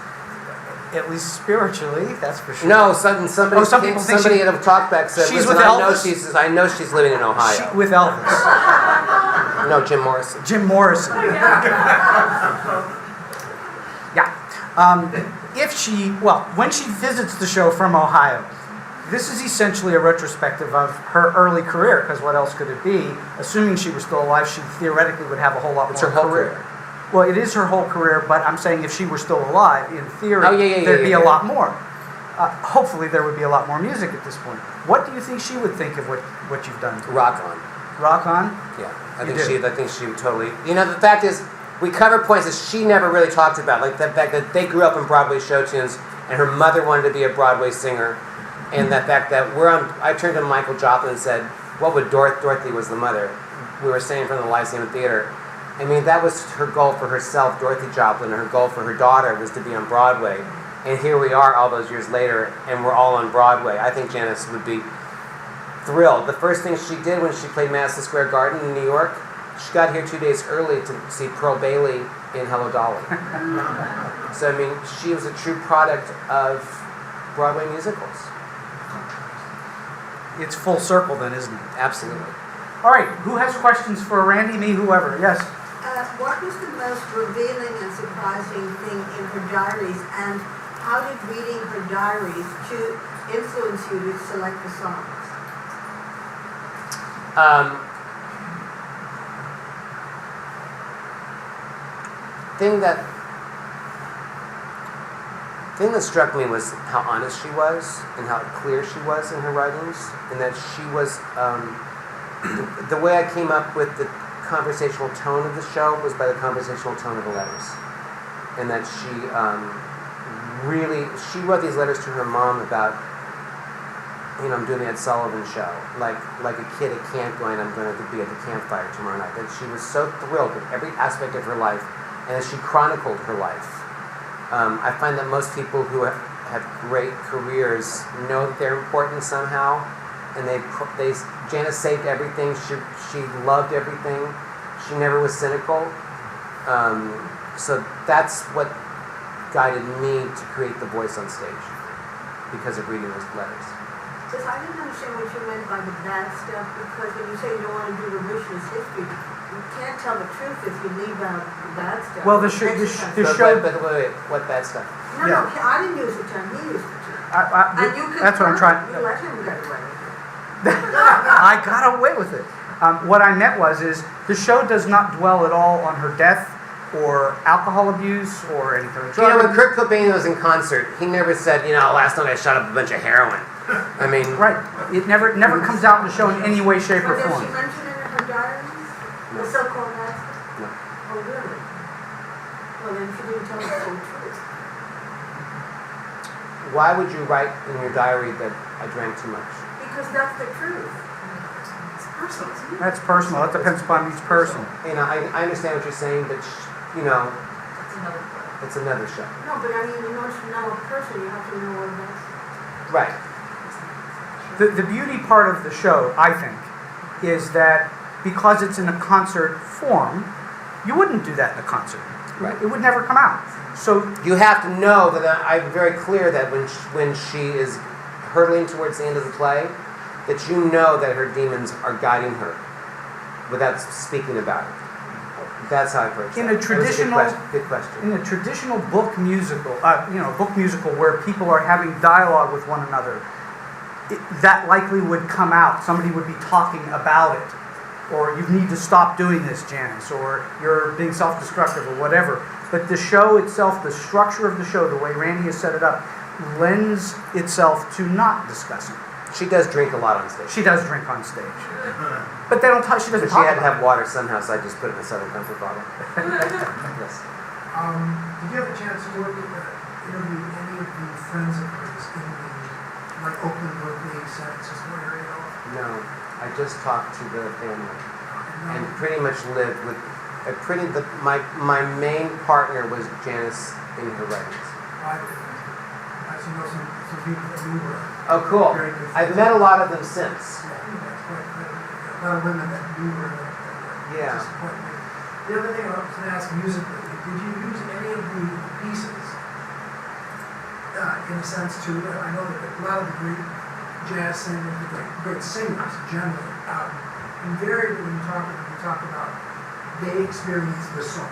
At least spiritually, that's for sure. No, somebody some people think somebody she- at a talkback said, she's "Listen, with I Elvis?" know she's living in Ohio." With Elvis. No, Jim Morrison. Jim Morrison. Yeah. When she visits the show from Ohio, this is essentially a retrospective of her early career, because what else could it be? Assuming she were still alive, she theoretically would have a whole lot It's more her whole career. career. Well, it is her whole career, but I'm saying if she were still alive, in theory, there'd be a lot more. Hopefully there would be a lot more music at this point. What do you think she would think of what you've done? Rock on. Rock on? Yeah, I You think she would totally. You know, the fact is, we cover points that she never really talked about, like the fact that they grew up in Broadway show tunes, and her mother wanted to be a Broadway singer, and the fact that I turned to Michael Joplin and said, "What would Dorothy was the mother?" We were saying from the Lyceum Theater. I mean, that was her goal for herself, Dorothy Joplin, and her goal for her daughter was to be on Broadway. And here we are all those years later, and we're all on Broadway. I think Janis would be thrilled. The first thing she did when she played Madison Square Garden in New York, she got here 2 days early to see Pearl Bailey in Hello Dolly. So, I mean, she was a true product of Broadway musicals. It's full circle then, isn't it? Absolutely. All right, who has questions for Randy, me, whoever? Yes? What was the most revealing and surprising thing in her diaries, and how did reading her diaries to influence you to select the songs? Thing that struck me was how honest she was and how clear she was in her writings, and that she was the way I came up with the conversational tone of the show was by the conversational tone of the letters, and that she she wrote these letters to her mom about I'm doing the Ed Sullivan show, like a kid at camp going, I'm going to be at the campfire tomorrow night. That she was so thrilled with every aspect of her life, and as she chronicled her life. I find that most people who have great careers know that they're important somehow, and Janice saved everything. She loved everything. She never was cynical. So that's what guided me to create the voice on stage, because of reading those letters. Because I didn't understand what you meant by the bad stuff, because when you say you don't want to do revisionist history, you can't tell the truth if you leave out the bad stuff. Well, the It makes show- sense. But wait, what bad stuff? No, I didn't use the term, he used the term. And you that's what I'm trying. You let him get away with it. I got away with it. What I meant is the show does not dwell at all on her death or alcohol abuse or anything. When Kurt Cobain was in concert, he never said, last night I shot up a bunch of heroin. I mean, right. It never comes out in the show in any way, shape, or But does form. she mention it in her diaries? No. The so-called bad stuff? No. Oh, really? Well, then she didn't tell the full truth. Why would you write in your diary that I drank too much? Because that's the truth. It's personal, isn't it? That's personal. That depends upon each person. I understand what you're saying, but it's another show. No, but I mean, in order to know a person, you have to know what that's. Right. The beauty part of the show, I think, is that because it's in a concert form, you wouldn't do that in a concert. Right. It would never come out. So You have to know that I'm very clear that when she is hurtling towards the end of the play, that you know that her demons are guiding her without speaking about it. That's how I approach In that. a traditional- That was a good question. in a traditional book musical, where people are having dialogue with one another, that likely would come out. Somebody would be talking about it. Or you need to stop doing this, Janice, or you're being self-destructive, or whatever. But the show itself, the structure of the show, the way Randy has set it up, lends itself to not discussing. She does drink a lot on stage. She does drink on stage. But they don't talk, she doesn't But she talk had to about have water somehow, so I just put it in a Southern Comfort bottle. Yes. Did you have a chance to work with, interview any of the friends of hers in the, Oakland, Berkeley, San Francisco area? No, I just talked to the family and pretty much lived with. My main partner was Janice in her writings. I actually know some people that knew her. Oh, cool. Very good I've friends. met a lot of them since. Yeah, that's quite a lot of women that knew her. Yeah. Just quite good. The other thing I was going to ask musically, did you use any of the pieces in a sense to, I know that a lot of the great jazz singers, the great singers generally, invariably when you talk about they experience the song.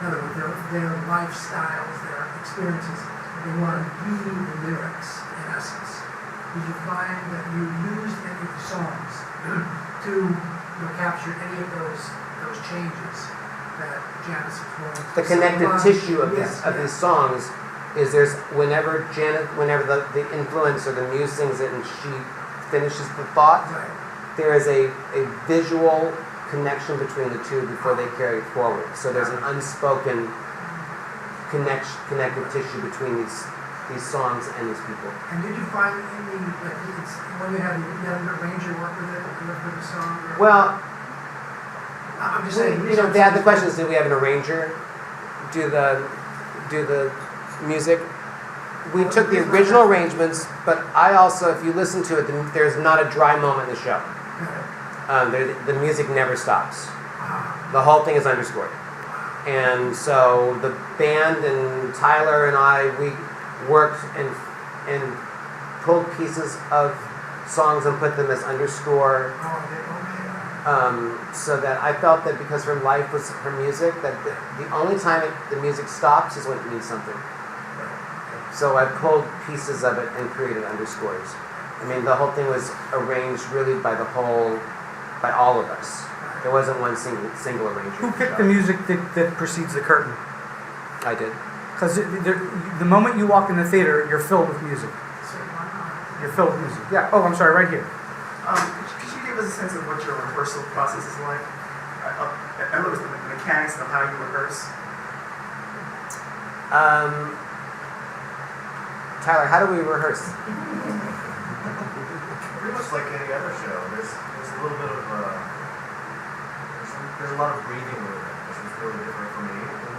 In other words, their lifestyles, their experiences, they want to be the lyrics in essence. Did you find that you used any of the songs to capture any of those changes that Janice was going through? The connective tissue of Yes, these songs is there's whenever the influence or the muse sings it and she finishes the thought, Right. there is a visual connection between the two before they carry it forward. So there's an unspoken connective tissue between these songs and these people. And did you find when you had an arranger work with it, with the song? Well, I'm just saying. the question is, did we have an arranger do the music? We took the original arrangements, but I also, if you listen to it, there's not a dry moment in the show. The music never stops. The whole thing is underscored. And so the band and Tyler and I, we worked and pulled pieces of songs and put them as underscore. So that I felt that because her life was her music, that the only time the music stops is when it means something. So I pulled pieces of it and created underscores. I mean, the whole thing was arranged really by all of us. There wasn't one single arranger. Who picked the music that precedes the curtain? I did. Because the moment you walk in the theater, you're filled with music. You're filled with music. Yeah. Oh, I'm sorry. Right here. Could you give us a sense of what your rehearsal process is like? In other words, the mechanics of how you rehearse. Tyler, how do we rehearse? pretty much like any other show. There's a little bit of there's a lot of breathing with it, which was really different for me. And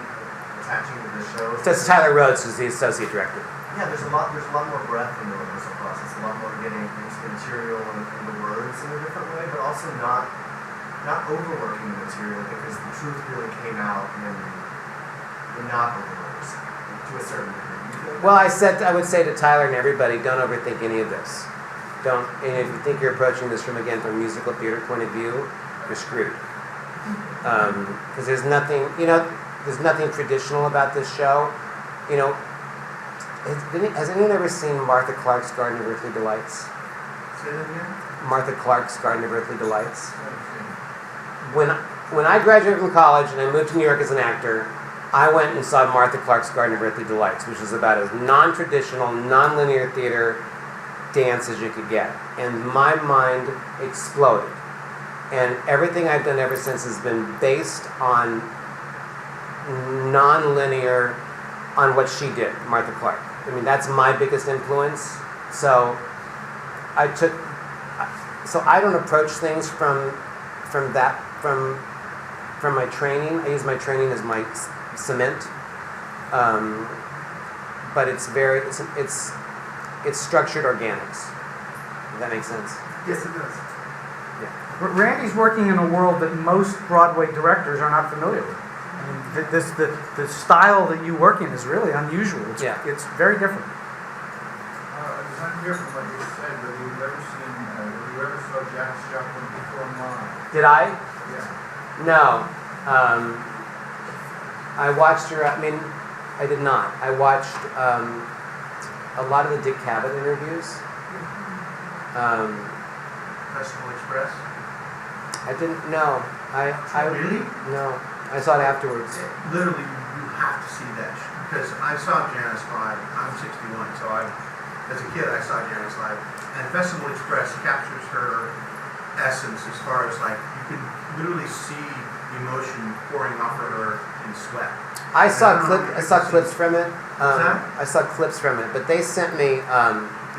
attaching to the show. That's Tyler Rhodes, who's the associate director. Yeah, there's a lot more breath in the rehearsal process. A lot more getting into the material and the words in a different way, but also not overworking the material because the truth really came out in not overworks to a certain degree. Well, I would say to Tyler and everybody, don't overthink any of this. Don't, and if you think you're approaching this from a musical theater point of view, you're screwed. Because there's nothing traditional about this show. Has anyone ever seen Martha Clark's Garden of Earthly Delights? Say that again? Martha Clark's Garden of Earthly Delights. When I graduated from college and I moved to New York as an actor, I went and saw Martha Clark's Garden of Earthly Delights, which was about as non-traditional, non-linear theater dance as you could get. And my mind exploded. And everything I've done ever since has been based on non-linear, on what she did, Martha Clark. I mean, that's my biggest influence. So I don't approach things from my training. I use my training as my cement. But it's structured organics. Does that make sense? Yes, it does. Randy's working in a world that most Broadway directors are not familiar with. I mean, the style that you work in is really unusual. It's very different. It's unclear from what you said, but have you ever saw Janis Joplin perform live? Did I? Yeah. No. I watched her. I mean, I did not. I watched a lot of the Dick Cavett interviews. Festival Express? I didn't know. I Really? No. I saw it afterwards. Literally, you have to see that because I saw Janis live. I'm 61, so as a kid I saw Janis live, and Festival Express captures her essence as far as like you can literally see emotion pouring off of her in sweat. I saw clips from it. that? I saw clips from it, but they sent me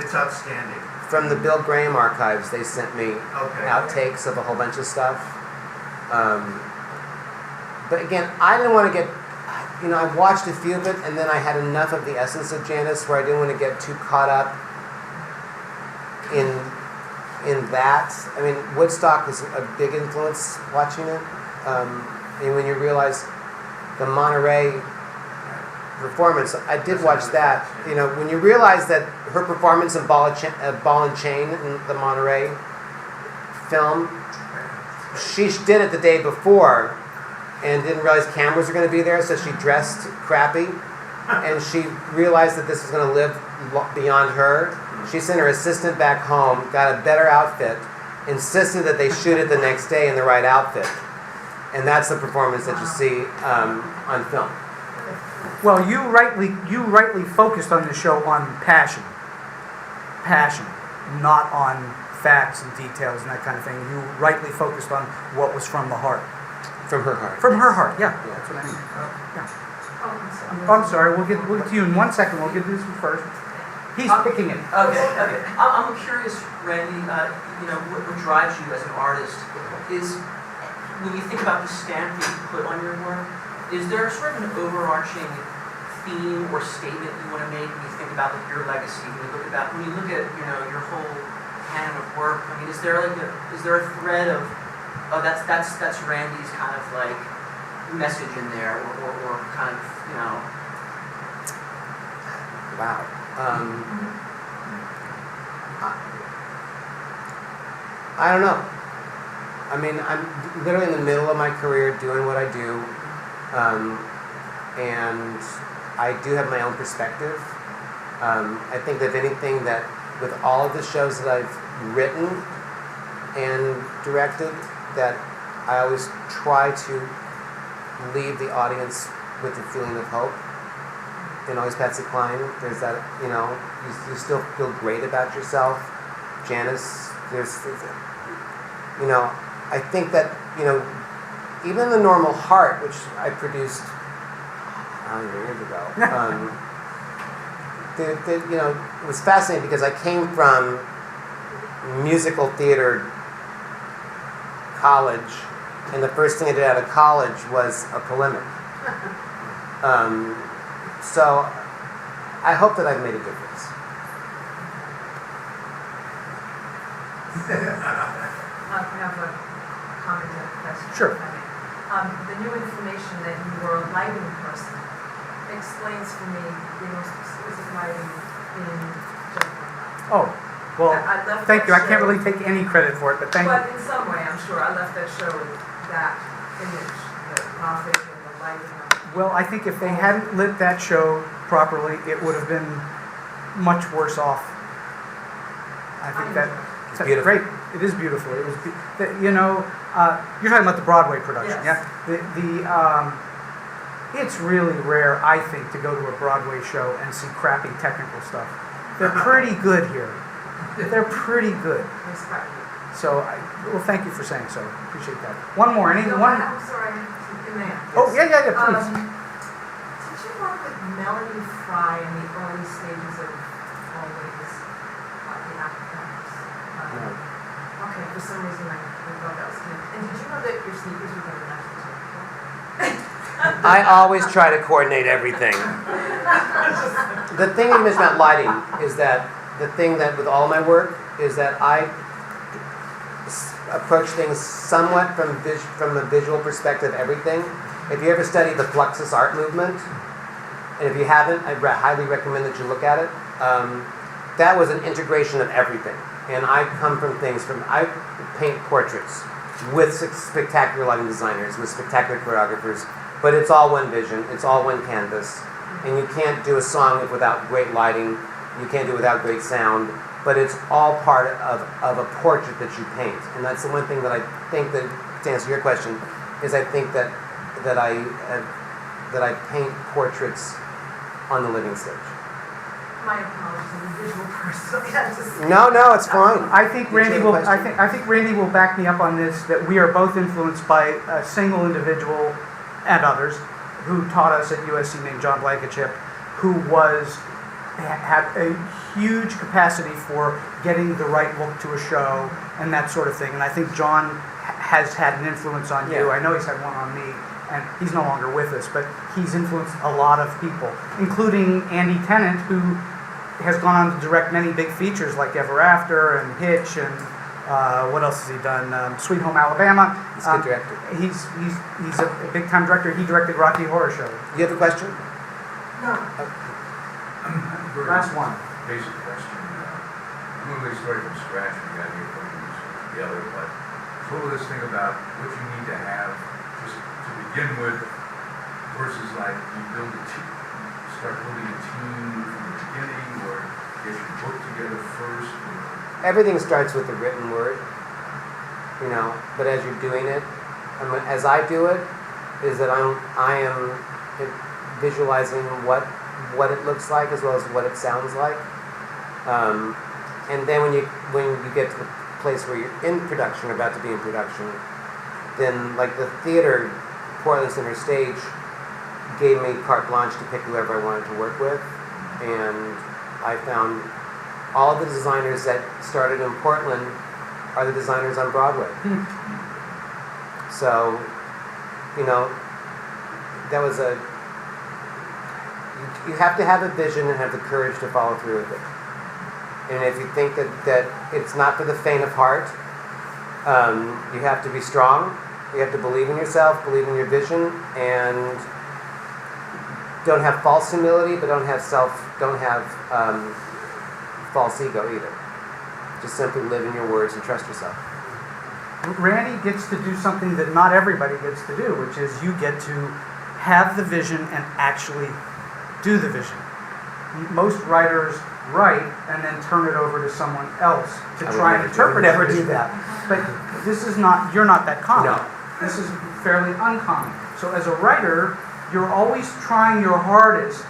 It's outstanding. from the Bill Graham archives. They sent me Okay. outtakes of a whole bunch of stuff. But again, I didn't want to get. I watched a few of it, and then I had enough of the essence of Janis where I didn't want to get too caught up in that. I mean, Woodstock was a big influence watching it. And when you realize the Monterey performance, I did watch that. When you realize that her performance in Ball and Chain in the Monterey film, she did it the day before and didn't realize cameras were going to be there, so she dressed crappy. And she realized that this was going to live beyond her. She sent her assistant back home, got a better outfit, insisted that they shoot it the next day in the right outfit. And that's the performance that you see on film. Well, you rightly focused on the show on passion, not on facts and details and that kind of thing. You rightly focused on what was from the heart. From her heart. From her heart, yeah. That's what I mean. Yeah. I'm sorry. We'll get to you in 1 second. We'll get to this one first. He's picking it. Okay. I'm curious, Randy. What drives you as an artist is when you think about the stamp that you put on your work. Is there sort of an overarching theme or statement you want to make when you think about your legacy? When you look at your whole canon of work. I mean, is there a thread of that's Randy's kind of like message in there, or kind of Wow. I don't know. I mean, I'm literally in the middle of my career doing what I do, and I do have my own perspective. I think that anything that, with all of the shows that I've written and directed, that I always try to leave the audience with a feeling of hope. Always Patsy Cline, there's that, you still feel great about yourself. Janis, I think that, even The Normal Heart, which I produced 100 years ago, it was fascinating because I came from musical theater college, and the first thing I did out of college was a polemic. So I hope that I've made a difference. I have a comment and a question. Sure. if I may. The new information that you were a lighting person explains for me the most exquisite lighting in Jeff. Oh, well, I left thank that you. I can't show- really take any credit for it, but thank you. But in some way, I'm sure, I left that show with that image, the graphic and the lighting of Well, I think if they hadn't lit that show properly, it would have been much worse off. I think that It's beautiful. great. It is beautiful. It was, you know, you're talking about the Broadway production, Yes. yeah. It's really rare, I think, to go to a Broadway show and see crappy technical stuff. They're pretty good here. They're pretty good. respect. So, well, thank you for saying so. Appreciate that. One more. No, One. I'm sorry, you may. Oh, yeah, please. Did you work with Melanie Fry in the early stages of Always, the actors? No. Okay, for some reason I thought that was good. And did you know that your sneakers were going to match the table? I always try to coordinate everything. The thing you mentioned about lighting is that the thing that with all my work is that I approach things somewhat from a visual perspective. Everything. If you ever study the Fluxus art movement, and if you haven't, I highly recommend that you look at it. That was an integration of everything, and I come from I paint portraits with spectacular lighting designers, with spectacular choreographers, but it's all one vision, it's all one canvas, and you can't do a song without great lighting, you can't do it without great sound, but it's all part of a portrait that you paint. And that's the one thing that I think that, to answer your question, is I think that I paint portraits on the living stage. My apologies, I'm a visual person. I just- No, it's fine. I think Did you Randy have a will. question? I think Randy will back me up on this. That we are both influenced by a single individual and others who taught us at USC named John Blankenship, who had a huge capacity for getting the right look to a show and that sort of thing. And I think John has had an influence on you. Yeah. I know he's had one on me, and he's no longer with us, but he's influenced a lot of people, including Andy Tennant, who has gone on to direct many big features like Ever After and Hitch and what else has he done? Sweet Home Alabama. He's a good director. He's a big time director. He directed Rocky Horror Show. You have a question? No. Very Last one. basic question. I'm really starting from scratch when you got here from the other, but total this thing about what you need to have just to begin with versus like you build a team, start building a team from the beginning, or get your book together first. Or Everything starts with the written word, but as you're doing it, as I do it, is that I am visualizing what it looks like as well as what it sounds like. And then when you get to the place where you're in production, or about to be in production, then like the theater, Portland Center Stage, gave me carte blanche to pick whoever I wanted to work with, and I found all the designers that started in Portland are the designers on Broadway. So, that was you have to have a vision and have the courage to follow through with it. And if you think that it's not for the faint of heart, you have to be strong. You have to believe in yourself, believe in your vision, and don't have false humility, but don't have false ego either. Just simply live in your words and trust yourself. Randy gets to do something that not everybody gets to do, which is you get to have the vision and actually do the vision. Most writers write and then turn it over to someone else to try and interpret it. Never do that. But you're not that common. No. This is fairly uncommon. So as a writer, you're always trying your hardest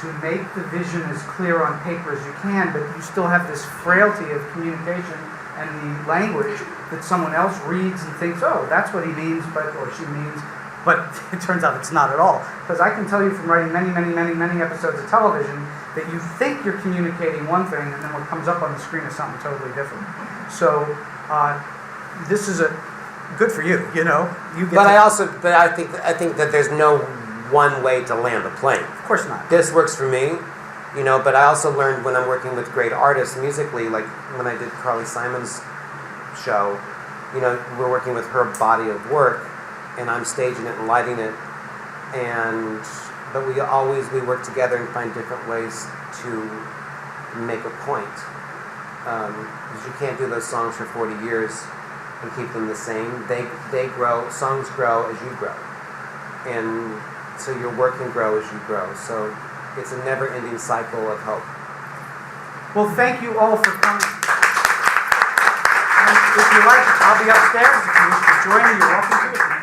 to make the vision as clear on paper as you can, but you still have this frailty of communication and the language that someone else reads and thinks, oh, that's what he means, or she means. But it turns out it's not at all. Because I can tell you from writing many episodes of television that you think you're communicating one thing, and then what comes up on the screen is something totally different. So this is good for you. You know, you get. But I think that there's no one way to land a plane. Of course not. This works for me, you know. But I also learned when I'm working with great artists musically, like when I did Carly Simon's show, you know, we're working with her body of work, and I'm staging it and lighting it, but we work together and find different ways to make a point. Because you can't do those songs for 40 years and keep them the same. They grow, songs grow as you grow. And so your work can grow as you grow. So it's a never-ending cycle of hope. Well, thank you all for coming. And if you like, I'll be upstairs. If you wish to join me, you're welcome to.